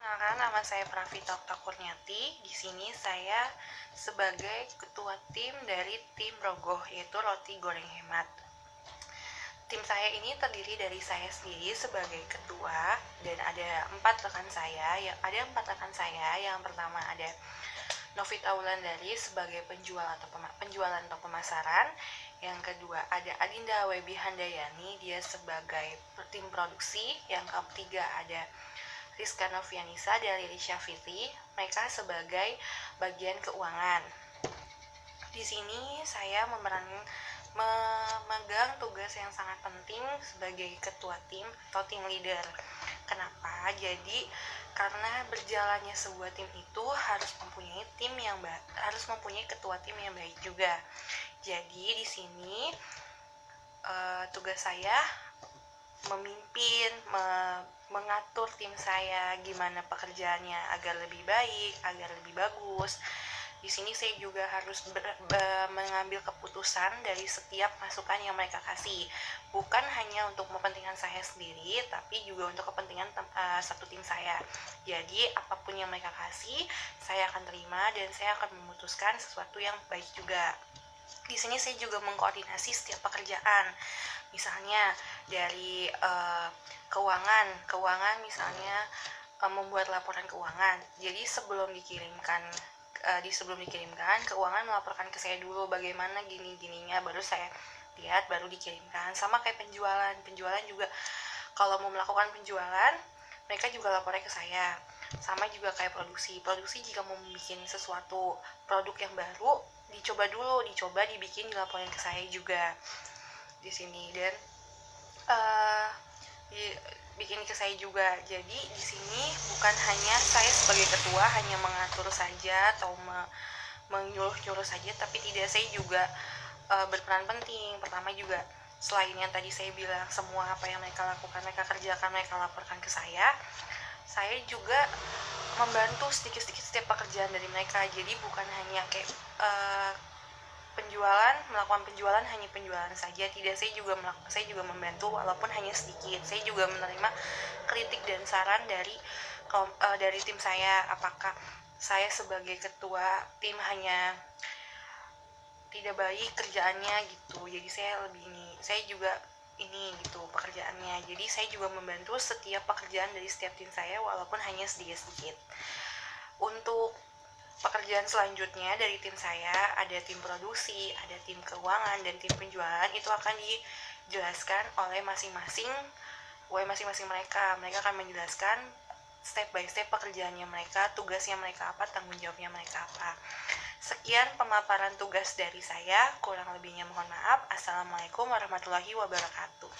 Perkenalkan, nama saya Pravita Oktakurniati. Di sini saya sebagai ketua tim dari tim Rogoh, yaitu Roti Goreng Hemat. Tim saya ini terdiri dari saya sendiri sebagai ketua dan ada empat rekan saya. Yang pertama ada Novita Wulandari sebagai penjualan atau pemasaran. Yang kedua ada Adinda Webi Handayani, dia sebagai tim produksi. Yang ketiga ada Rizka Novianisa dan Lili Syafitri, mereka sebagai bagian keuangan. Di sini saya memegang tugas yang sangat penting sebagai ketua tim atau tim leader. Kenapa? Jadi karena berjalannya sebuah tim itu harus mempunyai ketua tim yang baik juga. Jadi di sini tugas saya memimpin, mengatur tim saya gimana pekerjaannya agar lebih baik, agar lebih bagus. Di sini saya juga harus mengambil keputusan dari setiap masukan yang mereka kasih, bukan hanya untuk kepentingan saya sendiri, tapi juga untuk kepentingan satu tim saya. Jadi apapun yang mereka kasih, saya akan terima dan saya akan memutuskan sesuatu yang baik juga. Di sini saya juga mengkoordinasi setiap pekerjaan. Misalnya dari keuangan misalnya membuat laporan keuangan. Jadi sebelum dikirimkan keuangan melaporkan ke saya dulu bagaimana gininya, baru saya lihat, baru dikirimkan. Sama kayak penjualan juga, kalau mau melakukan penjualan mereka juga lapornya ke saya. Sama juga kayak produksi jika mau bikin sesuatu produk yang baru, dicoba dibikin, dilaporin ke saya juga di sini. Dan dibikin ke saya juga. Jadi di sini bukan hanya saya sebagai ketua hanya mengatur saja atau menyuruh saja, tapi tidak, saya juga berperan penting. Pertama juga, selain yang tadi saya bilang semua apa yang mereka lakukan, mereka kerjakan, mereka laporkan ke saya juga membantu sedikit-sedikit setiap pekerjaan dari mereka. Jadi bukan hanya kayak melakukan penjualan hanya penjualan saja, tidak, saya juga membantu walaupun hanya sedikit. Saya juga menerima kritik dan saran dari tim saya, apakah saya sebagai ketua tim hanya tidak baik kerjaannya gitu. Jadi saya juga gitu pekerjaannya. Jadi saya juga membantu setiap pekerjaan dari setiap tim saya walaupun hanya sedikit-sedikit. Untuk pekerjaan selanjutnya dari tim saya, ada tim produksi, ada tim keuangan, dan tim penjualan. Itu akan dijelaskan oleh masing-masing mereka. Mereka akan menjelaskan step by step pekerjaannya mereka, tugasnya mereka apa, tanggung jawabnya mereka apa. Sekian pemaparan tugas dari saya, kurang lebihnya mohon maaf. Assalamualaikum warahmatullahi wabarakatuh.